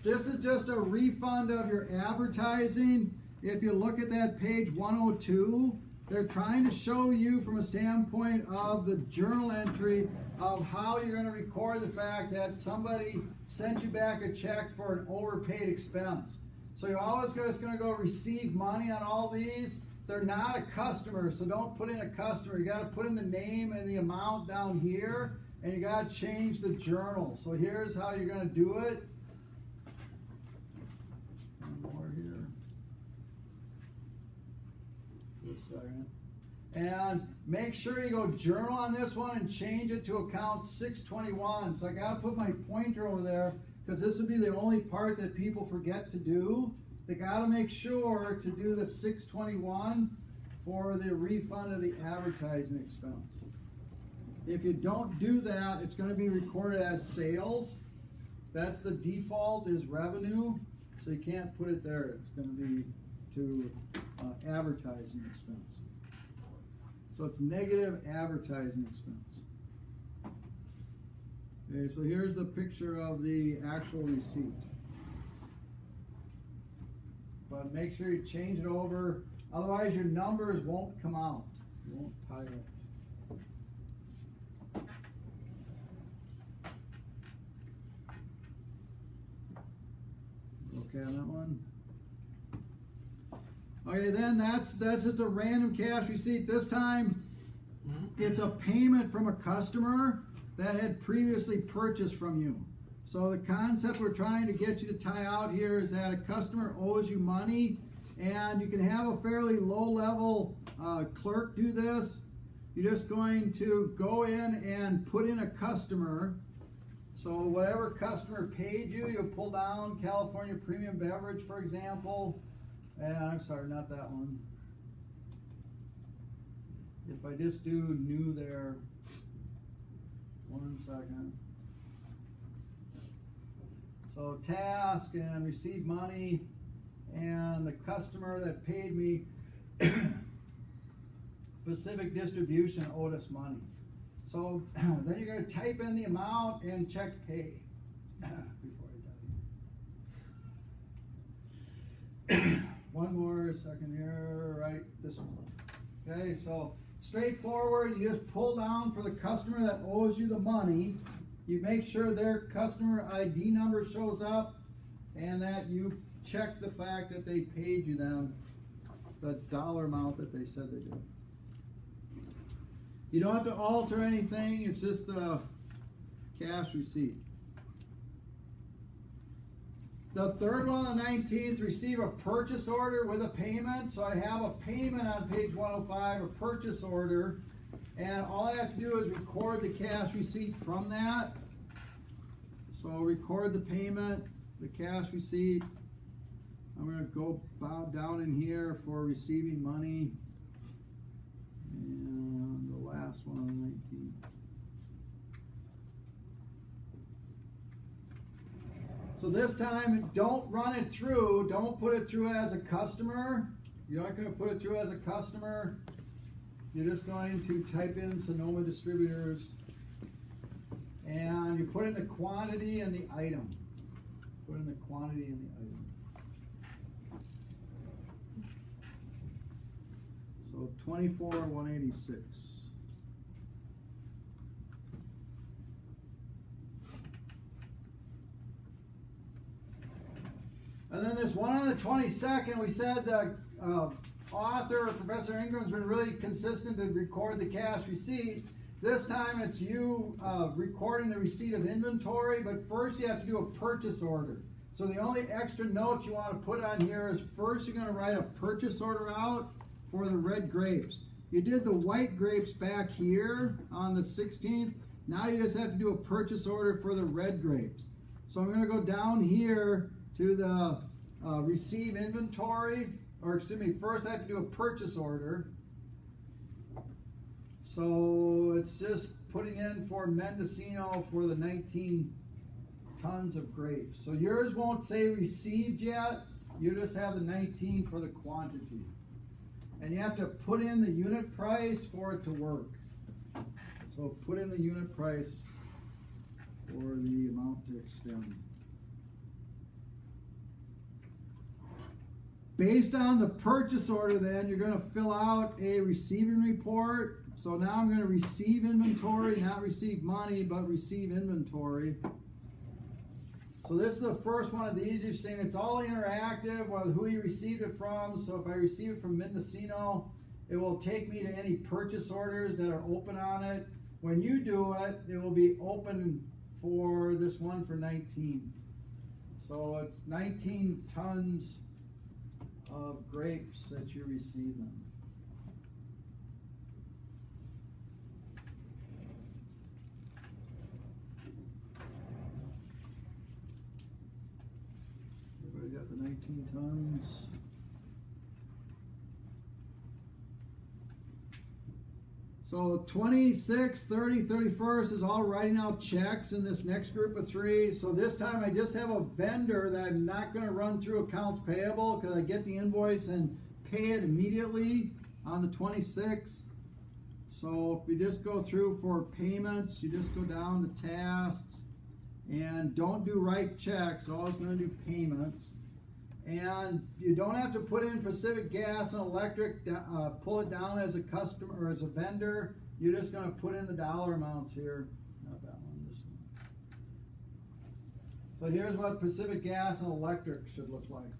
This is just a refund of your advertising. If you look at that page 102, they're trying to show you from a standpoint of the journal entry of how you're going to record the fact that somebody sent you back a check for an overpaid expense. So you're always just going to go receive money on all these. They're not a customer, so don't put in a customer. You got to put in the name and the amount down here, and you got to change the journal. So here's how you're going to do it. One more here. Just a second. And make sure you go journal on this one and change it to account 621. So I got to put my pointer over there because this would be the only part that people forget to do. They got to make sure to do the 621 for the refund of the advertising expense. If you don't do that, it's going to be recorded as sales. That's the default is revenue, so you can't put it there. It's going to be to advertising expense. So it's negative advertising expense. Okay, so here's the picture of the actual receipt. But make sure you change it over, otherwise your numbers won't come out. You won't tie up. Okay on that one? Okay, then that's just a random cash receipt. This time, it's a payment from a customer that had previously purchased from you. So the concept we're trying to get you to tie out here is that a customer owes you money, and you can have a fairly low-level clerk do this. You're just going to go in and put in a customer. So whatever customer paid you, you'll pull down California Premium Beverage, for example. And I'm sorry, not that one. If I just do new there, 1 second. So task and receive money, and the customer that paid me Pacific Distribution owed us money. So then you're going to type in the amount and check pay before I done. One more second here, right, this one. Okay, so straightforward, you just pull down for the customer that owes you the money. You make sure their customer ID number shows up and that you check the fact that they paid you them the dollar amount that they said they did. You don't have to alter anything, it's just a cash receipt. The third one on the 19th, receive a purchase order with a payment. So I have a payment on page 105, a purchase order, and all I have to do is record the cash receipt from that. So I'll record the payment, the cash receipt. I'm going to go down in here for receiving money, and the last one on the 19th. So this time, don't run it through. Don't put it through as a customer. You're not going to put it through as a customer. You're just going to type in Sonoma Distributors, and you put in the quantity and the item. Put in the quantity and the item. So 24,186. And then this one on the 22nd, we said the author, Professor Ingram's been really consistent to record the cash receipt. This time it's you recording the receipt of inventory, but first you have to do a purchase order. So the only extra note you want to put on here is first you're going to write a purchase order out for the red grapes. You did the white grapes back here on the 16th. Now you just have to do a purchase order for the red grapes. So I'm going to go down here to the receive inventory, or excuse me, first I have to do a purchase order. So it's just putting in for Mendocino for the 19 tons of grapes. So yours won't say received yet, you just have the 19 for the quantity. And you have to put in the unit price for it to work. So put in the unit price for the amount to extend. based on the purchase order, then you're going to fill out a receiving report. So now I'm going to receive inventory, not receive money, but receive inventory. So this is the first one of these. You've seen it's all interactive with who you received it from. So if I receive it from Mendocino, it will take me to any purchase orders that are open on it. When you do it, it will be open for this one for 19. So it's 19 tons of grapes that you receive them. Everybody got the 19 tons? So 26, 30, 31st is all writing out checks in this next group of 3. So this time I just have a vendor that I'm not going to run through accounts payable because I get the invoice and pay it immediately on the 26th. So if you just go through for payments, you just go down to tasks and don't do write checks, always going to do payments. And you don't have to put in Pacific Gas and Electric, pull it down as a customer or as a vendor. You're just going to put in the dollar amounts here. Not that one, this one. So here's what Pacific Gas and Electric should look like.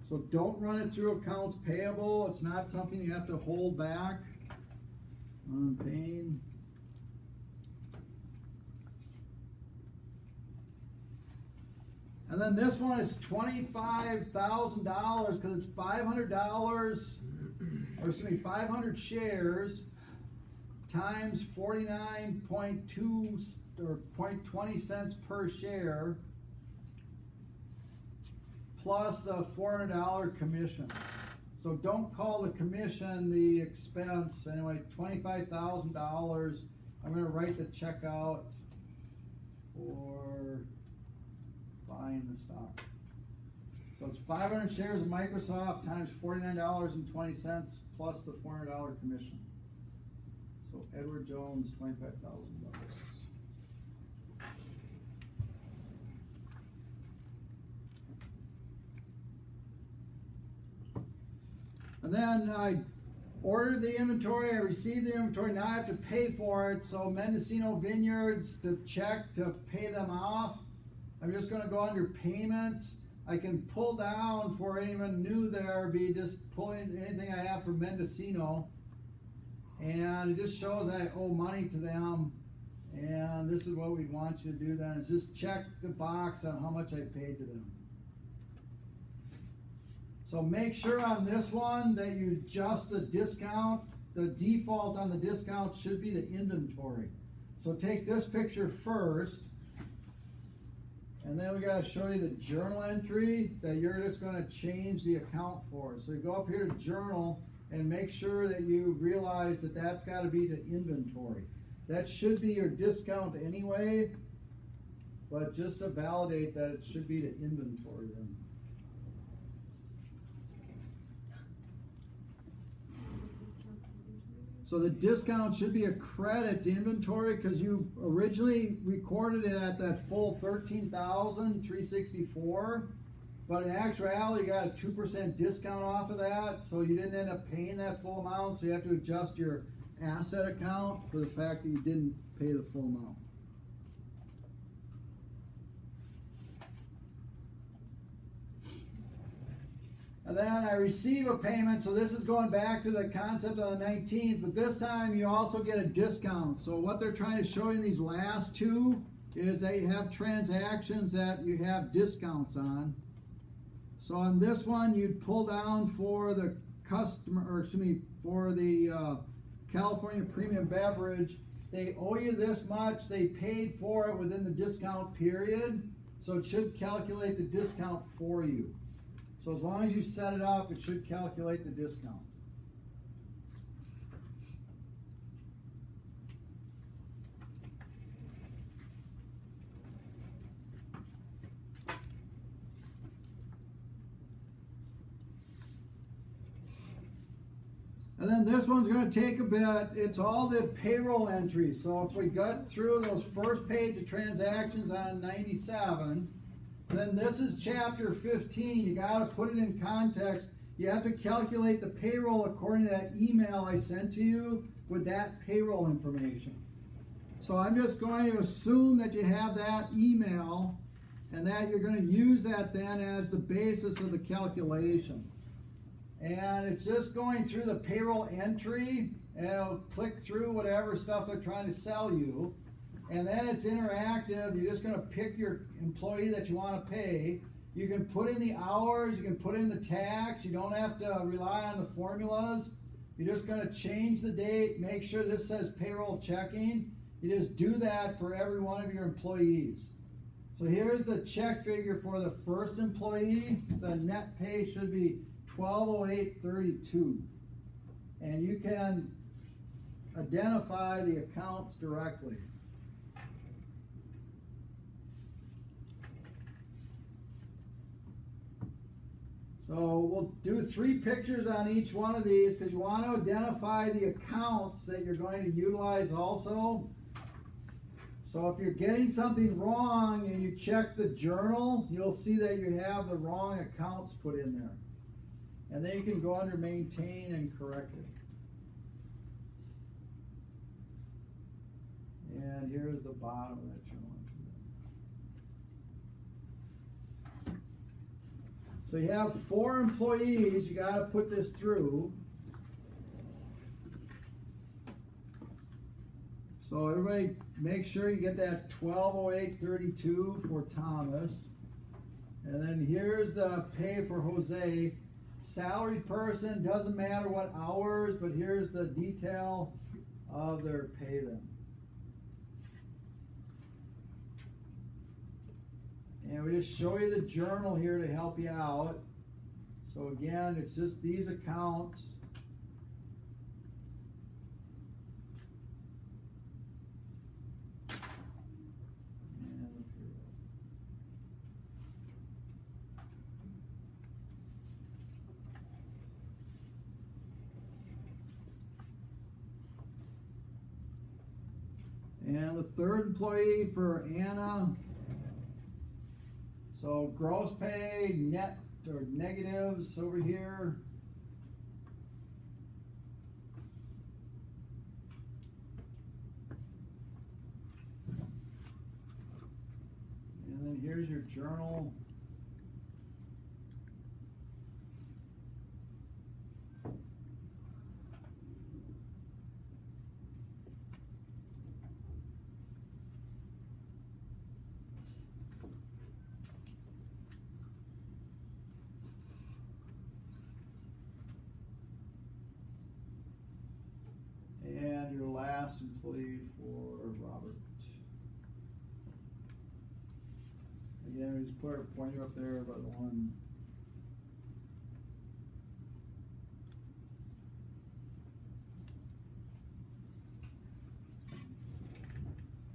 So don't run it through accounts payable. It's not something you have to hold back on paying. And then this one is $25,000 because it's $500, or excuse me, 500 shares times 49.2 or 0.20 cents per share plus the $400 commission. So don't call the commission the expense. Anyway, $25,000. I'm going to write the check out for buying the stock. So it's 500 shares of Microsoft times $49.20 plus the $400 commission. So Edward Jones, $25,000. And then I ordered the inventory, I received the inventory, now I have to pay for it. So Mendocino Vineyards, to check to pay them off, I'm just going to go under payments. I can pull down for anyone new there, be just pulling anything I have from Mendocino. And it just shows I owe money to them. And this is what we want you to do then, is just check the box on how much I paid to them. So make sure on this one that you adjust the discount. The default on the discount should be the inventory. So take this picture first. And then we got to show you the journal entry that you're just going to change the account for. So you go up here to journal and make sure that you realize that that's got to be the inventory. That should be your discount anyway, but just to validate that it should be the inventory then. So the discount should be a credit to inventory because you originally recorded it at that full $13,364, but in actuality you got a 2% discount off of that, so you didn't end up paying that full amount, so you have to adjust your asset account for the fact that you didn't pay the full amount. And then I receive a payment, so this is going back to the concept on the 19th, but this time you also get a discount. So what they're trying to show you in these last two is that you have transactions that you have discounts on. So on this one, you'd pull down for the customer, or excuse me, for the California Premium Beverage. They owe you this much, they paid for it within the discount period, so it should calculate the discount for you. So as long as you set it up, it should calculate the discount. And then this one's going to take a bit. It's all the payroll entries. So if we got through those first page of transactions on 97, then this is chapter 15. You got to put it in context. You have to calculate the payroll according to that email I sent to you with that payroll information. So I'm just going to assume that you have that email and that you're going to use that then as the basis of the calculation. And it's just going through the payroll entry, and it'll click through whatever stuff they're trying to sell you. And then it's interactive. You're just going to pick your employee that you want to pay. You can put in the hours, you can put in the tax. You don't have to rely on the formulas. You're just going to change the date, make sure this says payroll checking. You just do that for every one of your employees. So here's the check figure for the first employee. The net pay should be $1208.32, and you can identify the accounts directly. So we'll do 3 pictures on each one of these because you want to identify the accounts that you're going to utilize also. So if you're getting something wrong and you check the journal, you'll see that you have the wrong accounts put in there. And then you can go under maintain and correct it. And here's the bottom that you want. So you have 4 employees, you got to put this through. So everybody make sure you get that $1208.32 for Thomas. And then here's the pay for Jose. Salaried person, doesn't matter what hours, but here's the detail of their pay then. And we just show you the journal here to help you out. So again, it's just these accounts. And the third employee for Anna. So gross pay, net or negatives over here. And then here's your journal. And your last employee for Robert. Again, we just put our pointer up there by the one.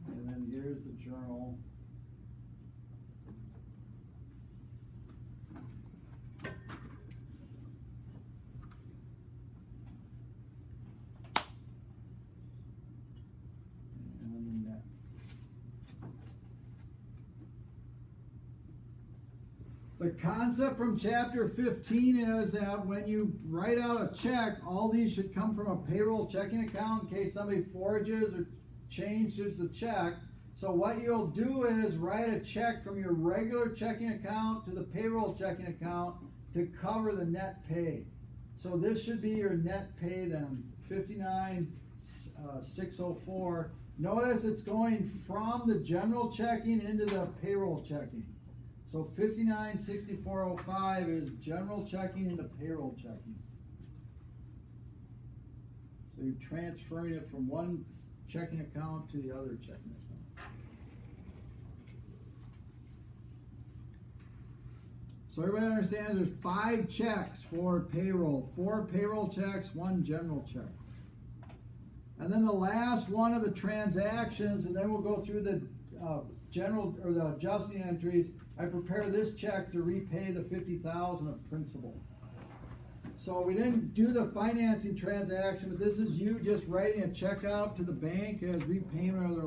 And then here's the journal. The concept from chapter 15 is that when you write out a check, all these should come from a payroll checking account in case somebody forges or changes the check. So what you'll do is write a check from your regular checking account to the payroll checking account to cover the net pay. So this should be your net pay then, $59,604. Notice it's going from the general checking into the payroll checking. So $59,6405 is general checking into payroll checking. So you're transferring it from one checking account to the other checking account. So everybody understands there's 5 checks for payroll, 4 payroll checks, 1 general check. And then the last one of the transactions, and then we'll go through the general or the adjusting entries. I prepare this check to repay the $50,000 of principal. So we didn't do the financing transaction, but this is you just writing a check out to the bank as repayment of their